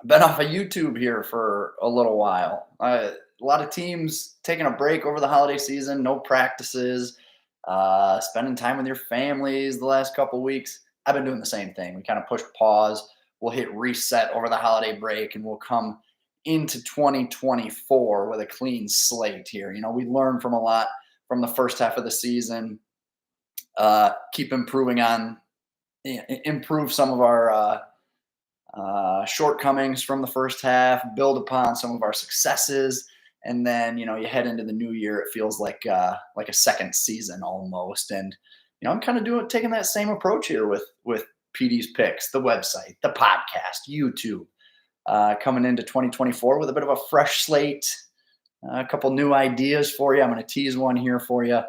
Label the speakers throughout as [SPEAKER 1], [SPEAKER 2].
[SPEAKER 1] been off of YouTube here for a little while. A lot of teams taking a break over the holiday season, no practices, spending time with your families the last couple weeks. I've been doing the same thing. We kind of push pause. We'll hit reset over the holiday break, and we'll come into 2024 with a clean slate here. We learned from a lot from the first half of the season. Keep improving on, improve some of our shortcomings from the first half, build upon some of our successes, and then you head into the new year. It feels like a second season almost, and I'm kind of taking that same approach here with PD's picks, the website, the podcast, YouTube, coming into 2024 with a bit of a fresh slate, a couple new ideas for you. I'm going to tease one here for you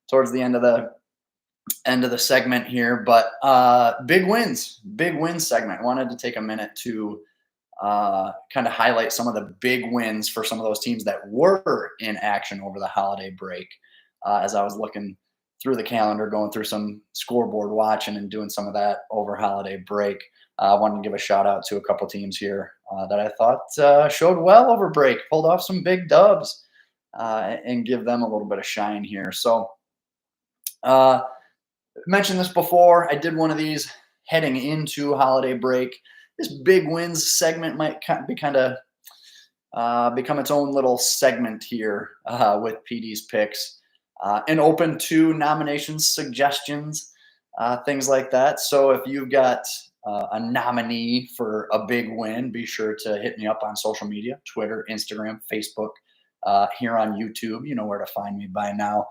[SPEAKER 1] towards the end of the segment here, but big wins segment. Wanted to take a minute to kind of highlight some of the big wins for some of those teams that were in action over the holiday break. As I was looking through the calendar, going through some scoreboard watching and doing some of that over holiday break, I wanted to give a shout out to a couple teams here that I thought showed well over break, pulled off some big dubs, and give them a little bit of shine here. So mentioned this before. I did one of these heading into holiday break. This big wins segment might be kind of become its own little segment here with PD's picks, and open to nominations, suggestions, things like that. So if you've got a nominee for a big win, be sure to hit me up on social media, Twitter, Instagram, Facebook, here on YouTube. You know where to find me by now.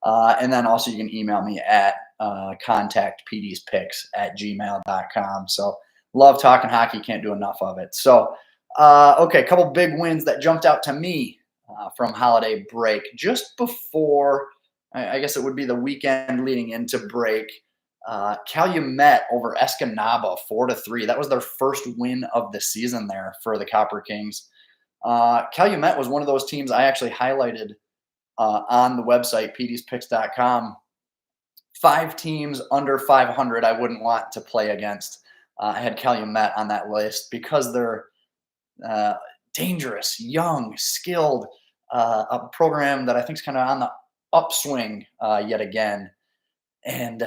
[SPEAKER 1] And then also you can email me at contactpdspicks@gmail.com. So love talking hockey. Can't do enough of it. So, okay. A couple big wins that jumped out to me from holiday break just before, I guess it would be the weekend leading into break. Calumet over Escanaba 4-3. That was their first win of the season there for the Copper Kings. Calumet was one of those teams I actually highlighted on the website, pdspicks.com. 5 teams under 500 I wouldn't want to play against. I had Calumet on that list because they're dangerous, young, skilled, a program that I think is kind of on the upswing yet again. And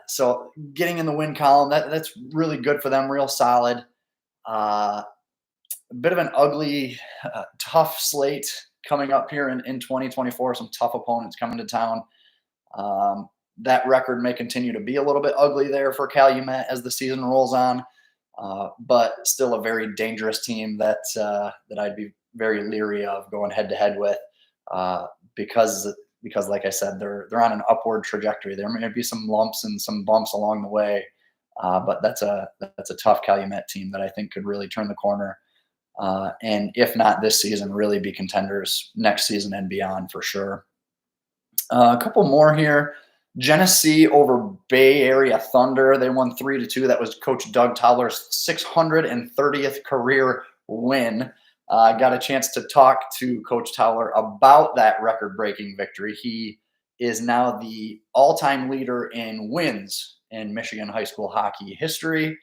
[SPEAKER 1] so getting in the win column, that's really good for them, real solid. A bit of an ugly, tough slate coming up here in 2024. Some tough opponents coming to town. That record may continue to be a little bit ugly there for Calumet as the season rolls on, but still a very dangerous team that I'd be very leery of going head to head with, because like I said, they're on an upward trajectory. There may be some lumps and some bumps along the way, but that's a tough Calumet team that I think could really turn the corner. And if not this season, really be contenders next season and beyond for sure. A couple more here. Genesee over Bay Area Thunder. They won 3-2. That was Coach Doug Towler's 630th career win. Got a chance to talk to Coach Towler about that record-breaking victory. He is now the all-time leader in wins in Michigan high school hockey history.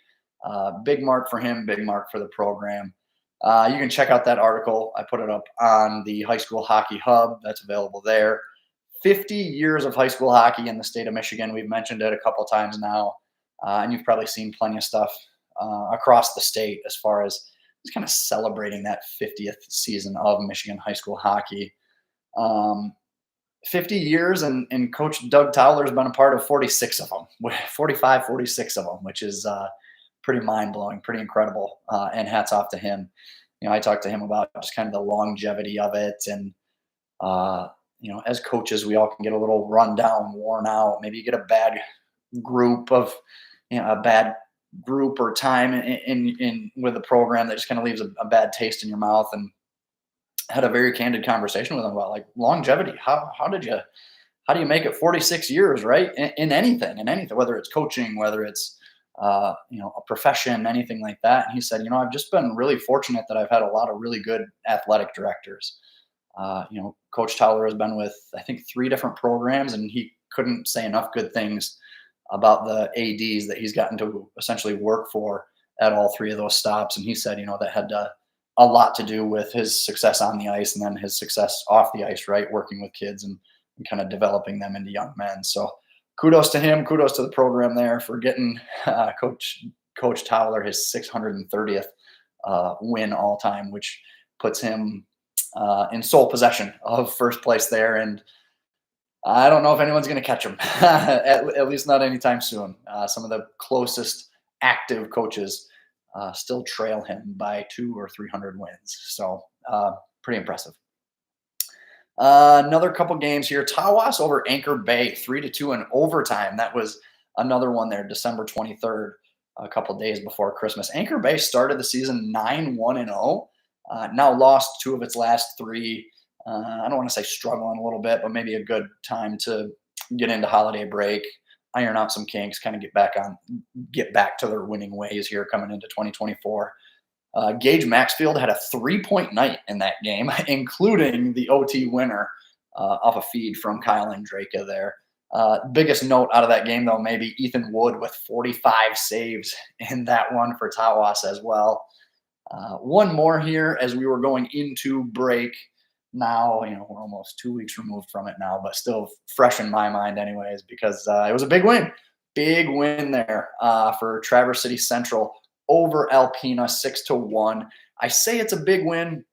[SPEAKER 1] Big mark for him, big mark for the program. You can check out that article. I put it up on the High School Hockey Hub. That's available there. 50 years of high school hockey in the state of Michigan. We've mentioned it a couple of times now, and you've probably seen plenty of stuff across the state as far as just kind of celebrating that 50th season of Michigan high school hockey. 50 years, and Coach Doug Towler's been a part of 46 of them, 46 of them, which is pretty mind-blowing, pretty incredible, and hats off to him. I talked to him about just kind of the longevity of it, and as coaches, we all can get a little run down, worn out. Maybe you get a bad group or time in with the program that just kind of leaves a bad taste in your mouth. And had a very candid conversation with him about like longevity. How do you make it 46 years, right? In anything, whether it's coaching, whether it's a profession, anything like that. And he said, I've just been really fortunate that I've had a lot of really good athletic directors. Coach Towler has been with, I think, 3 different programs, and he couldn't say enough good things about the ADs that he's gotten to essentially work for at all 3 of those stops. And he said, that had to a lot to do with his success on the ice and then his success off the ice, right? Working with kids and kind of developing them into young men. So kudos to him. Kudos to the program there for getting Coach Towler his 630th win all time, which puts him in sole possession of first place there. And I don't know if anyone's going to catch him, at least not anytime soon. Some of the closest active coaches still trail him by 200 or 300 wins. So pretty impressive. Another couple games here. Tawas over Anchor Bay, 3-2 in overtime. That was another one there, December 23rd, a couple days before Christmas. Anchor Bay started the season 9-1-0. Now lost 2 of its last 3. I don't want to say struggling a little bit, but maybe a good time to get into holiday break, iron out some kinks, kind of get back to their winning ways here coming into 2024. Gage Maxfield had a 3-point night in that game, including the OT winner off a feed from Kyle and Draka there. Biggest note out of that game, though, maybe Ethan Wood with 45 saves in that one for Tawas as well. One more here as we were going into break. Now, we're almost 2 weeks removed from it now, but still fresh in my mind anyways, because it was a big win. Big win there for Traverse City Central over Alpena, 6-1. I say it's a big win,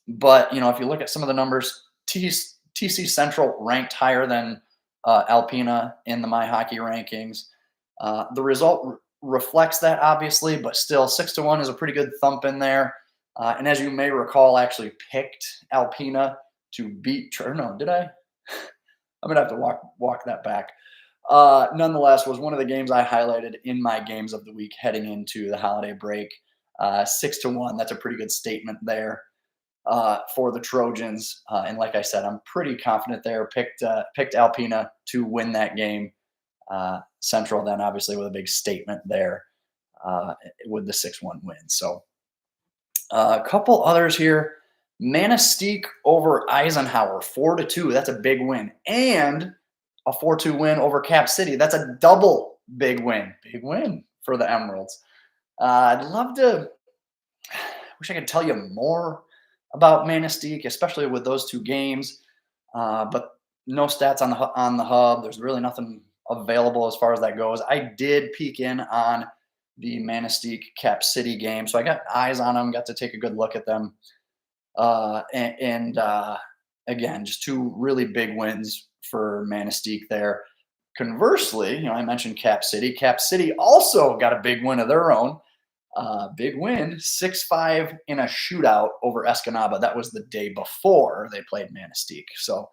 [SPEAKER 1] but, if you look at some of the numbers, TC Central ranked higher than Alpena in the My Hockey rankings. The result reflects that, obviously, but still 6-1 is a pretty good thump in there. And as you may recall, I actually picked Alpena to beat. No, did I? I'm gonna have to walk that back. Nonetheless, was one of the games I highlighted in my games of the week heading into the holiday break. 6-1. That's a pretty good statement there for the Trojans. And like I said, I'm pretty confident there. Picked Alpena to win that game. Central then obviously with a big statement there with the 6-1 win. So. A couple others here. Manistique over Eisenhower, 4-2. That's a big win. And a 4-2 win over Cap City. That's a double big win. Big win for the Emeralds. I'd love to – wish I could tell you more about Manistique, especially with those 2 games. But no stats on the hub. There's really nothing available as far as that goes. I did peek in on – the Manistique Cap City game. So I got eyes on them, got to take a good look at them. Again, just 2 really big wins for Manistique there. Conversely, I mentioned Cap City. Cap City also got a big win of their own. Big win, 6-5 in a shootout over Escanaba. That was the day before they played Manistique. So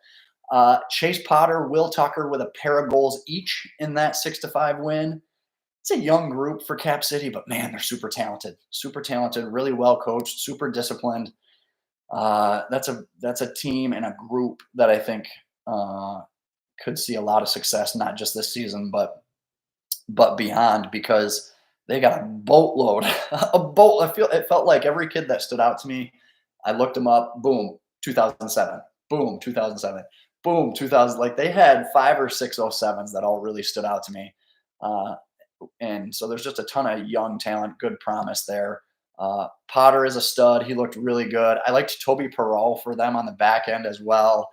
[SPEAKER 1] Chase Potter, Will Tucker with a pair of goals each in that 6-5 win. It's a young group for Cap City, but man, they're super talented, really well coached, super disciplined. That's a team and a group that I think could see a lot of success, not just this season, but beyond, because they got a boatload, it felt like every kid that stood out to me, I looked them up, boom, 2007, boom, 2007, boom, 2000. Like they had 5 or 6 07s that all really stood out to me. And so there's just a ton of young talent, good promise there. Potter is a stud. He looked really good. I liked Toby Perreault for them on the back end as well.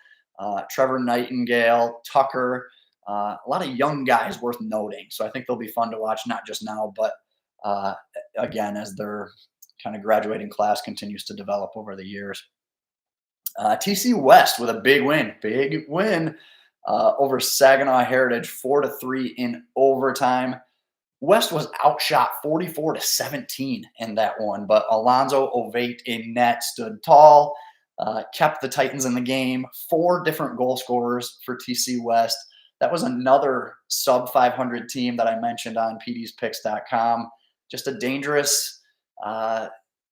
[SPEAKER 1] Trevor Nightingale, Tucker, a lot of young guys worth noting. So I think they'll be fun to watch, not just now, but again, as their kind of graduating class continues to develop over the years. TC West with a big win over Saginaw Heritage, 4-3 in overtime. West was outshot 44-17 in that one, but Alonso Ovaitt in net stood tall, kept the Titans in the game. 4 different goal scorers for TC West. That was another sub 500 team that I mentioned on pdspicks.com. Just a dangerous,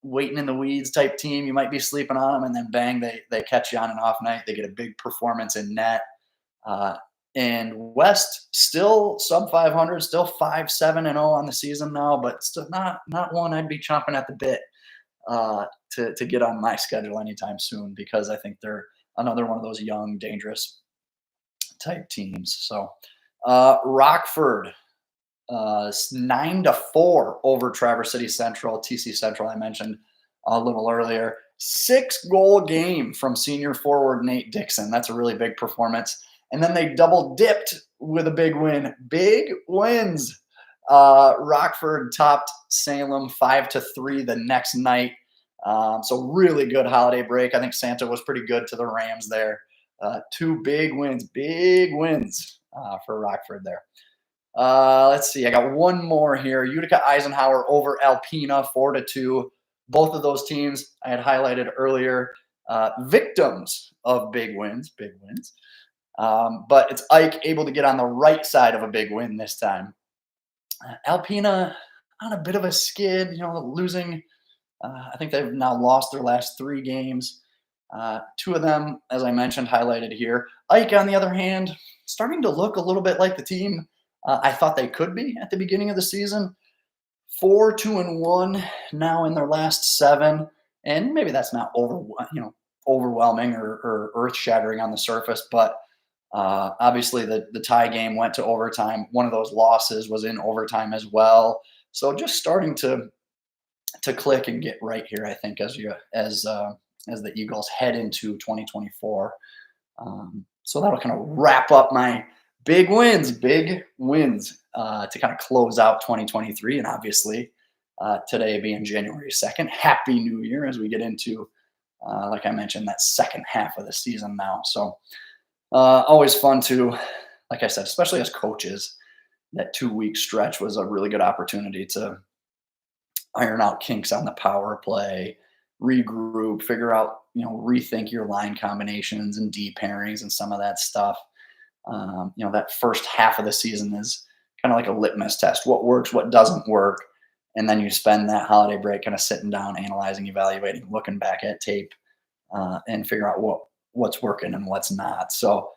[SPEAKER 1] waiting in the weeds type team. You might be sleeping on them, and then bang, they catch you on an off night. They get a big performance in net. And West still sub 500, still 5-7-0 on the season now, but still not one I'd be chomping at the bit to get on my schedule anytime soon, because I think they're another one of those young, dangerous type teams. So Rockford, 9-4 over Traverse City Central. TC Central I mentioned a little earlier. 6-goal game from senior forward Nate Dixon. That's a really big performance. And then they double dipped with a big win. Big wins. Rockford topped Salem 5-3 the next night. So really good holiday break. I think Santa was pretty good to the Rams there. 2 big wins for Rockford there. Let's see. I got one more here. Utica Eisenhower over Alpena 4-2. Both of those teams I had highlighted earlier. Victims of big wins. But it's Ike able to get on the right side of a big win this time. Alpena on a bit of a skid, losing. I think they've now lost their last 3 games. 2 of them, as I mentioned, highlighted here. Ike, on the other hand, starting to look a little bit like the team I thought they could be at the beginning of the season. 4-2-1 now in their last 7, and maybe that's not overwhelming or earth-shattering on the surface, but obviously the tie game went to overtime. One of those losses was in overtime as well. So just starting to click and get right here, I think, as the Eagles head into 2024. So that'll kind of wrap up my big wins to kind of close out 2023. And obviously, today being January 2nd, Happy New Year as we get into, like I mentioned, that second half of the season now. So always fun to, like I said, especially as coaches, that 2-week stretch was a really good opportunity to iron out kinks on the power play, regroup, figure out, rethink your line combinations and D pairings and some of that stuff. That first half of the season is kind of like a litmus test. What works, what doesn't work. And then you spend that holiday break kind of sitting down, analyzing, evaluating, looking back at tape, and figure out what's working and what's not. So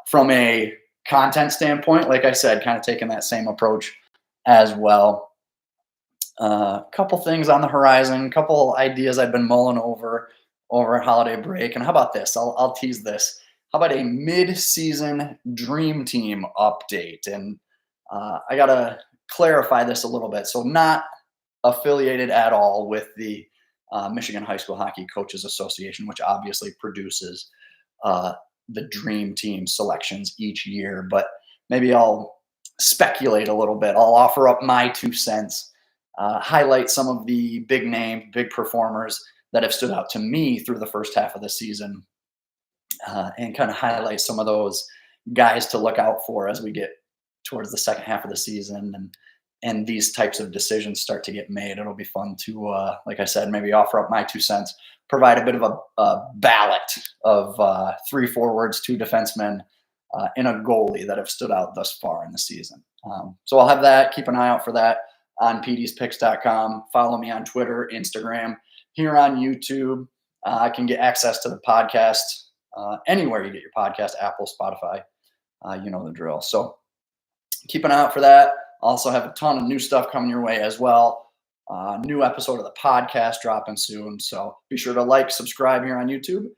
[SPEAKER 1] from a content standpoint, like I said, kind of taking that same approach as well. Couple things on the horizon, couple ideas I've been mulling over holiday break. And how about this? I'll tease this. How about a mid-season dream team update? And I got to clarify this a little bit. So not affiliated at all with the Michigan High School Hockey Coaches Association, which obviously produces the dream team selections each year. But maybe I'll speculate a little bit. I'll offer up my 2 cents, highlight some of the big name, big performers that have stood out to me through the first half of the season. And kind of highlight some of those guys to look out for as we get towards the second half of the season and these types of decisions start to get made. It'll be fun to, like I said, maybe offer up my 2 cents, provide a bit of a ballot of 3 forwards, 2 defensemen, and a goalie that have stood out thus far in the season. So I'll have that. Keep an eye out for that on pdspicks.com. Follow me on Twitter, Instagram, here on YouTube. I can get access to the podcast anywhere you get your podcast, Apple, Spotify, you know the drill. So keep an eye out for that. Also have a ton of new stuff coming your way as well. New episode of the podcast dropping soon. So be sure to like, subscribe here on YouTube.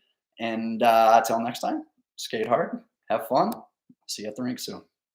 [SPEAKER 1] And until next time, skate hard, have fun. See you at the rink soon.